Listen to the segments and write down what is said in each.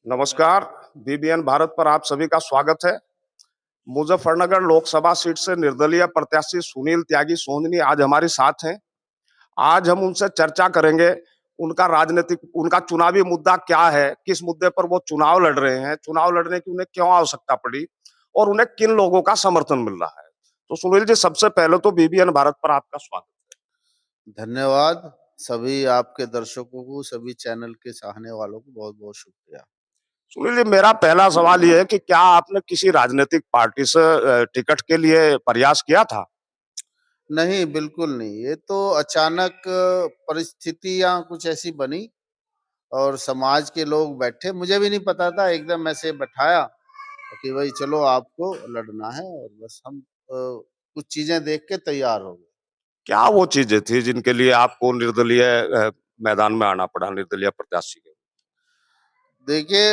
नमस्कार। बीबीएन भारत पर आप सभी का स्वागत है। मुजफ्फरनगर लोकसभा सीट से निर्दलीय प्रत्याशी सुनील त्यागी सोंदनी आज हमारे साथ हैं। आज हम उनसे चर्चा करेंगे। उनका चुनावी मुद्दा क्या है, किस मुद्दे पर वो चुनाव लड़ रहे हैं, चुनाव लड़ने की उन्हें क्यों आवश्यकता पड़ी और उन्हें किन लोगों का समर्थन मिल रहा है। तो सुनील जी, सबसे पहले तो बीबीएन भारत पर आपका स्वागत। धन्यवाद। सभी आपके दर्शकों को, सभी चैनल के चाहने वालों को बहुत-बहुत शुक्रिया। सुनील जी, मेरा पहला सवाल ये है कि क्या आपने किसी राजनीतिक पार्टी से टिकट के लिए प्रयास किया था? नहीं, बिल्कुल नहीं। ये तो अचानक परिस्थितियाँ कुछ ऐसी बनी और समाज के लोग बैठे, मुझे भी नहीं पता था, एकदम ऐसे बैठाया कि भई चलो आपको लड़ना है और बस हम कुछ चीज़ें देख के तैयार हो गए। क्या वो चीजें थी जिनके लिए आपको निर्दलीय मैदान में आना पड़ा, निर्दलीय प्रत्याशी के? देखिए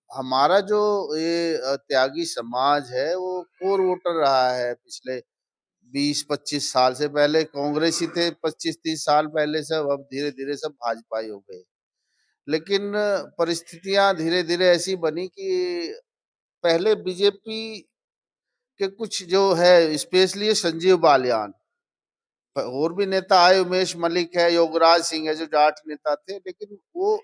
हमारा जो ये त्यागी समाज है, वो कोर वोटर रहा है पिछले 20-25 साल से। पहले कांग्रेसी थे 25-30 साल पहले सब, अब धीरे-धीरे सब भाजपाई हो गए। लेकिन परिस्थितियाँ धीरे-धीरे ऐसी बनी कि पहले बीजेपी के कुछ जो है स्पेशली संजीव बालियान, और भी नेता आए, उमेश मलिक है, योगराज सिंह है जो जाट नेता थे, लेकिन वो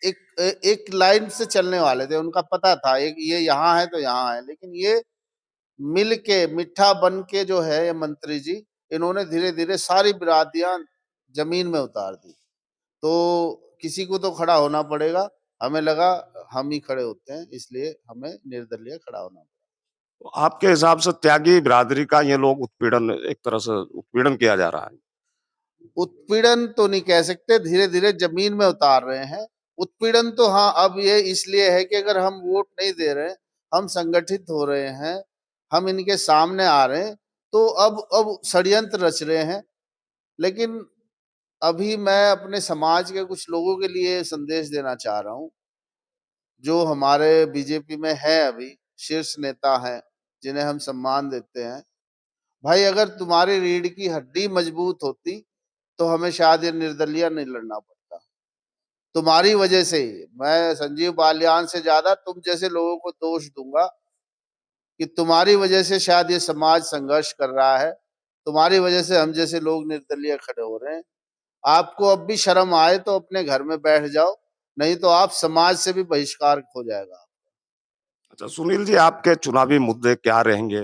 एक लाइन से चलने वाले थे। उनका पता था एक ये यहाँ है तो यहाँ है, लेकिन ये मिल के मिठा बन के जो है ये मंत्री जी, इन्होंने धीरे-धीरे सारी बिरादियाँ ज़मीन में उतार दी। तो किसी को तो खड़ा होना पड़ेगा। हमें लगा हम ही खड़े होते हैं, इसलिए हमें निर्दलीय खड़ा होना पड़ा। तो आपके हिसाब से त्यागी बिरादरी का ये लोग उत्पीड़न, एक तरह से उत्पीड़न किया जा रहा है? उत्पीड़न तो नहीं कह सकते, धीरे-धीरे ज़मीन में उतार रहे हैं। उत्पीड़न तो हाँ, अब ये इसलिए है कि अगर हम वोट नहीं दे रहे हैं, हम संगठित हो रहे हैं, हम इनके सामने आ रहे हैं, तो अब षड्यंत्र रच रहे हैं। लेकिन अभी मैं अपने समाज के कुछ लोगों के लिए संदेश देना चाह रहा हूँ, जो हमारे बीजेपी में हैं अभी, शीर्ष नेता हैं, जिन्हें हम सम्मान देते हैं। भाई अगर तुम्हारी रीढ़ की हड्डी मजबूत होती, तो हमें शायद ये निर्दलीय नहीं लड़ना पड़ता। तुम्हारी वजह से ही, मैं संजीव बालियान से ज़्यादा तुम जैसे लोगों को दोष दूँगा कि तुम्हारी वजह से शायद ये समाज संघर्ष कर रहा है। तुम्हारी वजह से हम जैसे लोग निर्दलीय खड़े हो रहे हैं। आपको अब भी शर्म आए तो अपने घर में बैठ जाओ, नहीं तो आप समाज से भी बहिष्कार हो जाएगा। अच्छा सुनील जी, आपके चुनावी मुद्दे क्या रहेंगे?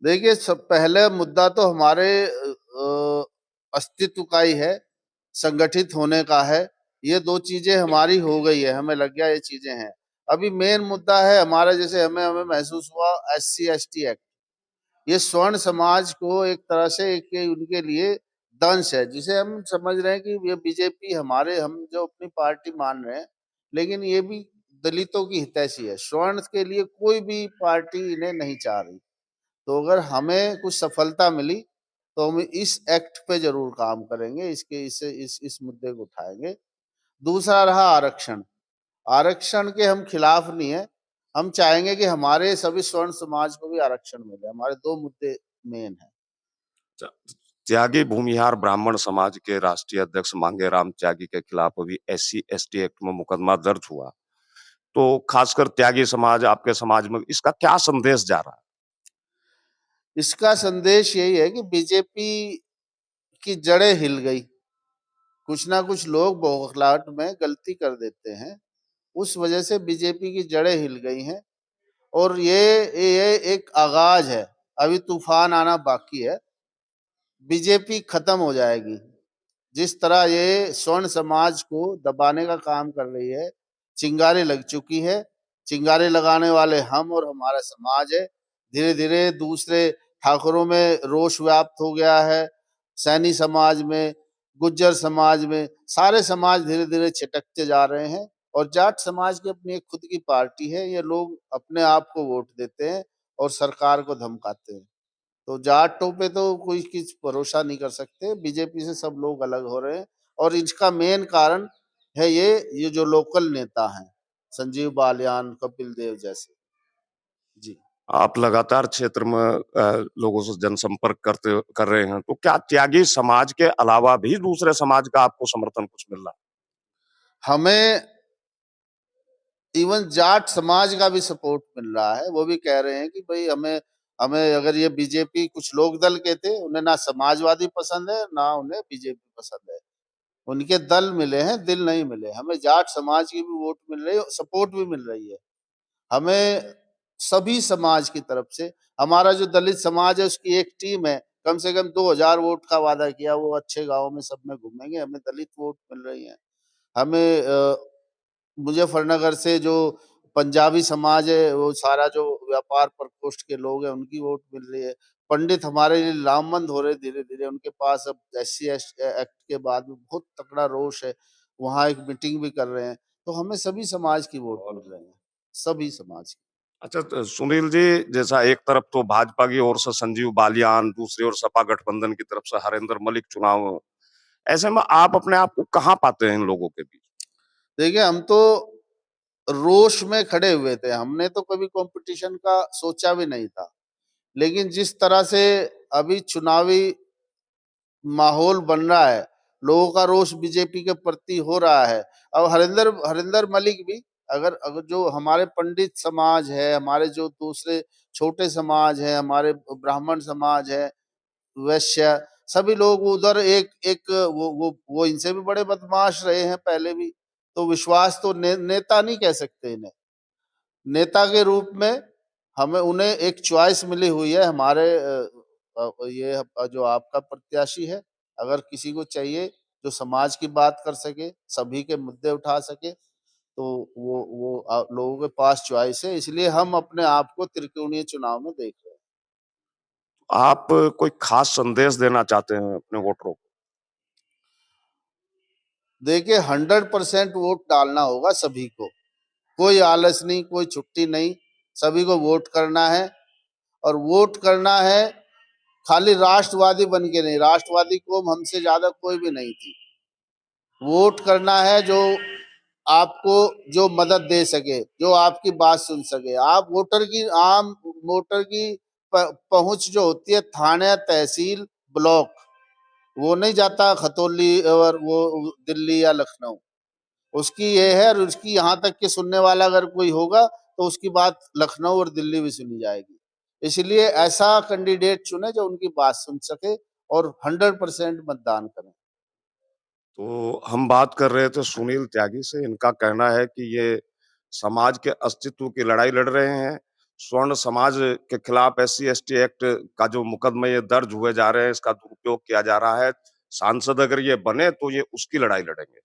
देखिए, सब पहले मुद्दा तो हमारे अस्तित्व का ही है, संगठित होने का है। ये 2 चीज़ें हमारी हो गई है, हमें लग गया ये चीज़ें हैं। अभी मेन मुद्दा है हमारा, जैसे हमें हमें महसूस हुआ एससी-एसटी एक्ट। ये स्वर्ण समाज को एक तरह से एक उनके लिए दंश है, जिसे हम समझ रहे हैं कि ये बीजेपी हमारे, हम जो अपनी पार्टी मान रहे हैं, लेकिन ये भी दलितों की हितैषी है। स्वर्ण के लिए कोई भी पार्टी इन्हें नहीं चाह रही। तो अगर हमें कुछ सफलता मिली, तो हम इस एक्ट पे ज़रूर काम करेंगे, इसके इस मुद्दे को उठाएँगे। दूसरा रहा आरक्षण। आरक्षण के हम खिलाफ नहीं हैं, हम चाहेंगे कि हमारे सभी स्वर्ण समाज को भी आरक्षण मिले। हमारे 2 मुद्दे मेन हैं। त्यागी भूमिहार ब्राह्मण समाज के राष्ट्रीय अध्यक्ष मांगेराम त्यागी के खिलाफ अभी SC/ST एक्ट में मुकदमा दर्ज हुआ। तो खासकर त्यागी समाज, आपके समाज में इसका क्या संदेश जा रहा है? इसका संदेश यही है कि बीजेपी की जड़ें हिल गई। कुछ ना कुछ लोग बौखलाहट में गलती कर देते हैं, उस वजह से बीजेपी की जड़ें हिल गई हैं और ये एक आगाज़ है, अभी तूफ़ान आना बाकी है। बीजेपी खत्म हो जाएगी। जिस तरह ये स्वर्ण समाज को दबाने का काम कर रही है, चिंगारी लग चुकी है। चिंगारी लगाने वाले हम और हमारा समाज है। धीरे-धीरे दूसरे ठाकुरों में रोष व्याप्त हो गया है, सैनी समाज में, गुज्जर समाज में, सारे समाज धीरे-धीरे छिटकते जा रहे हैं और जाट समाज की अपनी एक खुद की पार्टी है। ये लोग अपने आप को वोट देते हैं और सरकार को धमकाते हैं। तो जाटों पे तो कोई किस भरोसा नहीं कर सकते, बीजेपी से सब लोग अलग हो रहे हैं और इसका मेन कारण है ये जो लोकल नेता हैं, संजीव बालियान, कपिल देव जैसे। जी। आप लगातार क्षेत्र में लोगों से जनसंपर्क कर रहे हैं, तो क्या त्यागी समाज के अलावा भी दूसरे समाज का आपको समर्थन कुछ मिल रहा है? हमें इवन जाट समाज का भी सपोर्ट मिल रहा है। वो भी कह रहे हैं कि भाई हमें हमें अगर ये बीजेपी, कुछ लोक दल के थे, उन्हें ना समाजवादी पसंद है ना उन्हें बीजेपी पसंद है, उनके दल मिले हैं, दिल नहीं मिले। हमें जाट समाज की भी वोट मिल रही है, सपोर्ट भी मिल रही है। हमें सभी समाज की तरफ से, हमारा जो दलित समाज है उसकी एक टीम है, कम से कम 2000 वोट का वादा किया, वो अच्छे गांव में सब में घूमेंगे, हमें दलित वोट मिल रही है। हमें मुजफ्फरनगर से जो पंजाबी समाज है, वो सारा जो व्यापार प्रकोष्ठ के लोग हैं, उनकी वोट मिल रही है। पंडित हमारे लिए लामबंद हो रहे धीरे धीरे, उनके पास अब SC एक्ट के बाद में बहुत तगड़ा रोष है, वहां एक मीटिंग भी कर रहे हैं। तो हमें सभी समाज की वोट मिल रही है, सभी समाज की। अच्छा, तो सुनील जी, जैसा एक तरफ तो भाजपा की ओर से संजीव बालियान, दूसरी ओर सपा गठबंधन की तरफ से हरेंद्र मलिक चुनाव, ऐसे में आप अपने आप को कहाँ पाते हैं इन लोगों के बीच? देखिए, हम तो रोष में खड़े हुए थे, हमने तो कभी कंपटीशन का सोचा भी नहीं था। लेकिन जिस तरह से अभी चुनावी माहौल बन रहा है, लोगों का रोष बीजेपी के प्रति हो रहा है। अब हरिंदर हरिंदर मलिक भी, अगर अगर जो हमारे पंडित समाज है, हमारे जो दूसरे छोटे समाज है, हमारे ब्राह्मण समाज है, वैश्य, सभी लोग उधर एक एक वो इनसे भी बड़े बदमाश रहे हैं पहले भी। तो विश्वास तो नेता नहीं कह सकते इन्हें। नेता के रूप में हमें उन्हें एक चॉइस मिली हुई है, हमारे ये जो आपका प्रत्याशी है, अगर किसी को चाहिए जो समाज की बात कर सके, सभी के मुद्दे उठा सके, तो वो लोगों के पास चॉइस है, इसलिए हम अपने आप को त्रिकोणीय चुनाव में देख रहे हैं। आप कोई खास संदेश देना चाहते हैं अपने वोटरों को? देखिए, 100% वोट डालना होगा सभी को, कोई आलस नहीं, कोई छुट्टी नहीं, सभी को वोट करना है। और वोट करना है खाली राष्ट्रवादी बन के नहीं, राष्ट्रवादी कौम हमसे ज्यादा कोई भी नहीं थी। वोट करना है जो आपको जो मदद दे सके, जो आपकी बात सुन सके। आप वोटर की, आम वोटर की पहुंच जो होती है थाने, तहसील, ब्लॉक, वो नहीं जाता खतौली और वो दिल्ली या लखनऊ। उसकी ये है, और उसकी यहाँ तक कि सुनने वाला अगर कोई होगा तो उसकी बात लखनऊ और दिल्ली भी सुनी जाएगी। इसलिए ऐसा कैंडिडेट चुने जो उनकी बात सुन सके और 100% मतदान करें। तो हम बात कर रहे थे सुनील त्यागी से। इनका कहना है कि ये समाज के अस्तित्व की लड़ाई लड़ रहे हैं। स्वर्ण समाज के खिलाफ SC ST एक्ट का जो मुकदमे ये दर्ज हुए जा रहे हैं, इसका दुरुपयोग किया जा रहा है। सांसद अगर ये बने तो ये उसकी लड़ाई लड़ेंगे।